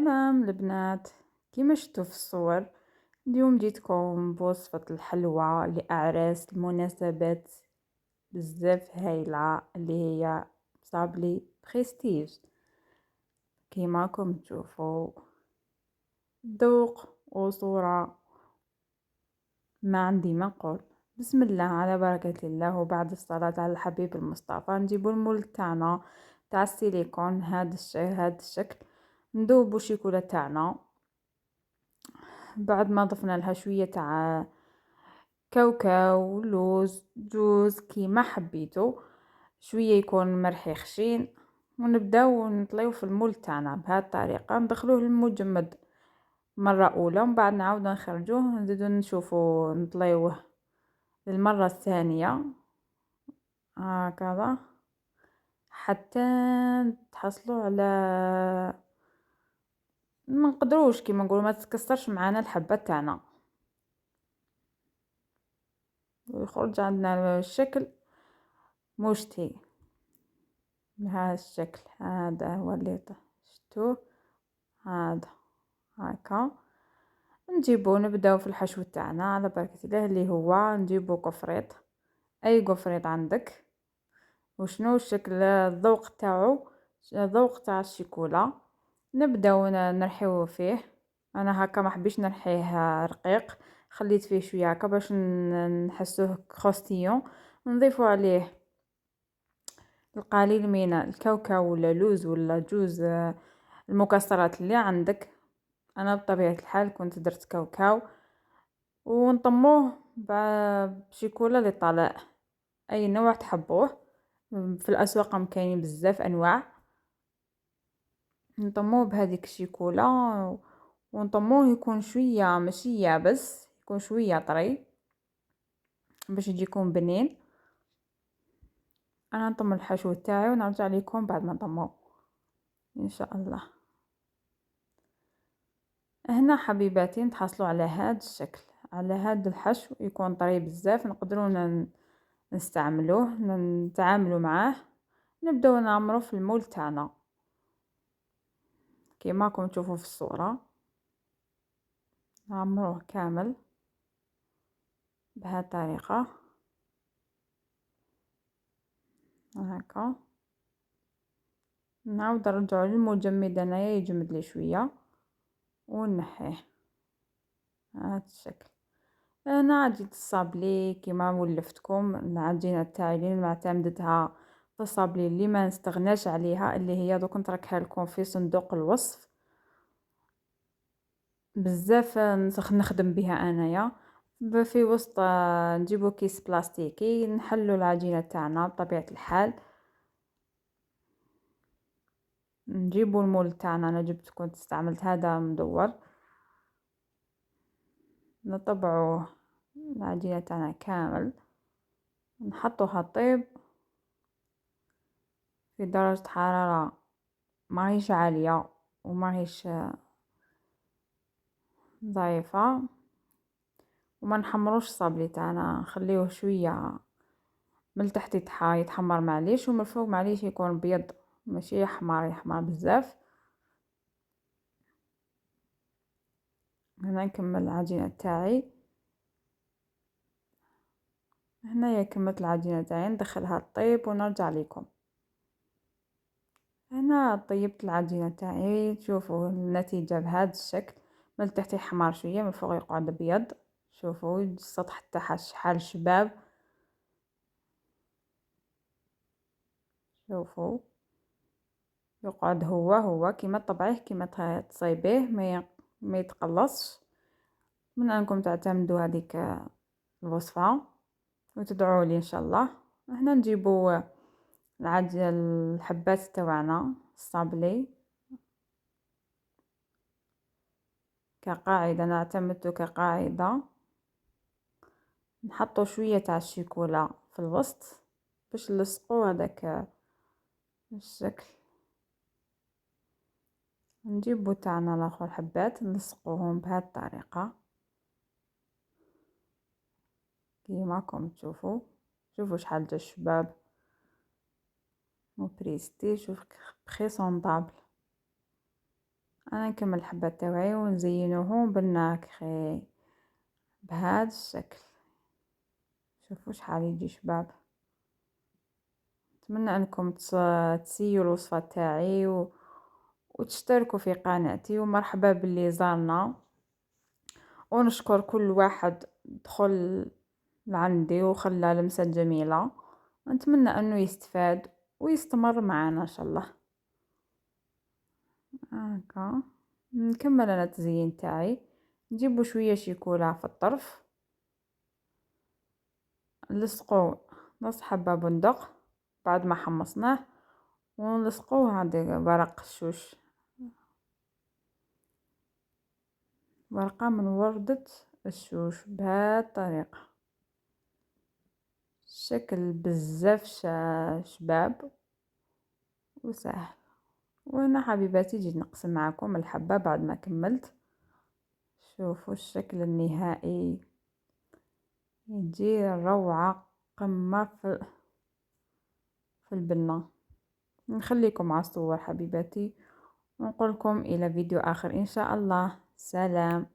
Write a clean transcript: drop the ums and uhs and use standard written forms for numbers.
سلام البنات، كيما شفتوا في الصور. اليوم جيتكم بوصفة الحلوى لأعراس المناسبات بزاف هايلة اللي هي صابلي بريستيج. كيما راكم تشوفوا ذوق وصورة ما عندي ما نقول. بسم الله على بركة الله، وبعد الصلاة على الحبيب المصطفى نجيبو المول تاعنا تاع السيليكون هاد الشكل. نذوبو الشيكولا تاعنا بعد ما ضفنا لها شوية تاع كاوكاو لوز جوز كيما حبيتو، شوية يكون مرحي خشين، ونبداو نطليو في المول تاعنا بهذه الطريقة. ندخلوه للمجمد مرة أولى ومن بعد نعاود نخرجوه نزيدو نشوفو نطليوه للمرة الثانية هكذا حتى تحصلوا على ما نقدروش كيما نقولوا ما تتكسرش معانا الحبة تاعنا، ويخرج عندنا الشكل مشتي بهذا الشكل. هذا هو اللي شفتوه، هذا هكا. نجيبو نبداو في الحشو تاعنا على بركة الله، اللي هو نجيبو قفريط، اي قفريط عندك. وشنو الشكل الذوق تاعو، الذوق تاع الشيكولا. نبداو نرحيوه فيه. انا هكا ما حبيش نرحيه رقيق، خليت فيه شويه هكا باش نحسوه كروستيون. نضيفو عليه القليل من الكاوكاو ولا لوز ولا جوز، المكسرات اللي عندك. انا بطبيعه الحال كنت درت كاوكاو، ونطموه بشيكولا اللي طالع اي نوع تحبوه. في الاسواق كاينين بزاف انواع. نطموه بهذيك الشيكولا ونطموه يكون شويه ماشي يابس، يكون شويه طري باش يجيكم بنين. انا نطم الحشو تاعي ونرجع لكم بعد ما نطموه ان شاء الله. هنا حبيباتي نتحصلوا على هذا الشكل، على هذا الحشو يكون طري بزاف، نقدروا نستعملوه نتعاملوا معاه. نبداو نعمرو في المول تاعنا كيما راكم تشوفوا في الصوره. نعمروه كامل بهذه الطريقه هكا. نعاود نرجعو للمجمد انايا يجمد لي شويه ونحيه هذا الشكل. انا عجينة الصابلي كيما ولفتكم العجينه تاعي اللي معتمدتها في الصابلي اللي ما نستغناش عليها، اللي هي دوك نتركها لكم في صندوق الوصف. بزاف نخدم بها انايا في وسط. نجيبو كيس بلاستيكي نحلو العجينه تاعنا بطبيعه الحال. نجيبو المول تاعنا، انا كنت استعملت هذا مدور. نطبعوه العجينه تاعنا كامل، نحطوها طيب في درجة حرارة ماهيش عالية وماهيش ضعيفة، وما نحمروش الصابلي تاعنا، نخليوه شوية من التحت يتحمر معليش، ومن الفوق معليش يكون بيض ماشي يحمر بزاف. هنا نكمل العجينة تاعي. هنايا كملت العجينة تاعي ندخلها الطيب ونرجع لكم. هنا طيبت العجينة تاعي، تشوفوا النتيجة بهذا الشكل. من التحت يحمر شوية، من الفوق يقعد ابيض. شوفوا السطح تاعها شحال شباب. شوفوا يقعد هو كيما طبعيه كيما تصايبيه ما يتقلصش. من انكم تعتمدوا هذيك الوصفة وتدعوا لي ان شاء الله. هنا نجيبوا الحبات تاعنا الصابلي كقاعدة، انا اعتمدته كقاعدة. نحطوا شوية تاع الشيكولا في الوسط باش نلصقوا هذاك الشكل. نجيبو تاعنا الاخر حبات نلصقوهم بهذه الطريقة كيما راكم تشوفوا. شوفوا شحال جا شباب وبريستي، شوف بريسونطابل. انا نكمل الحبات تاوعي ونزينوهم بالناكخي بهذا الشكل. شوفوا شحال يجي شباب. نتمنى انكم تسيوا الوصفة تاعي وتشتركوا في قناتي، ومرحبا باللي زارنا، ونشكر كل واحد دخل لعندي وخلى لمسة جميلة. نتمنى انه يستفاد ويستمر معنا ان شاء الله. هكا نكمل انا التزيين تاعي. نجيبو شوية شيكولا في الطرف، نلصقو نص حبة بندق بعد ما حمصناه، ونلصقوه هذه ورق الشوش، ورقة من وردة الشوش بهذه الطريقة. شكل بزاف شباب وسهل. وهنا حبيباتي جيت نقسم معكم الحبة بعد ما كملت. شوفوا الشكل النهائي، يجي روعة قمة في البنة. نخليكم مع الصور حبيباتي، ونقولكم إلى فيديو آخر إن شاء الله. سلام.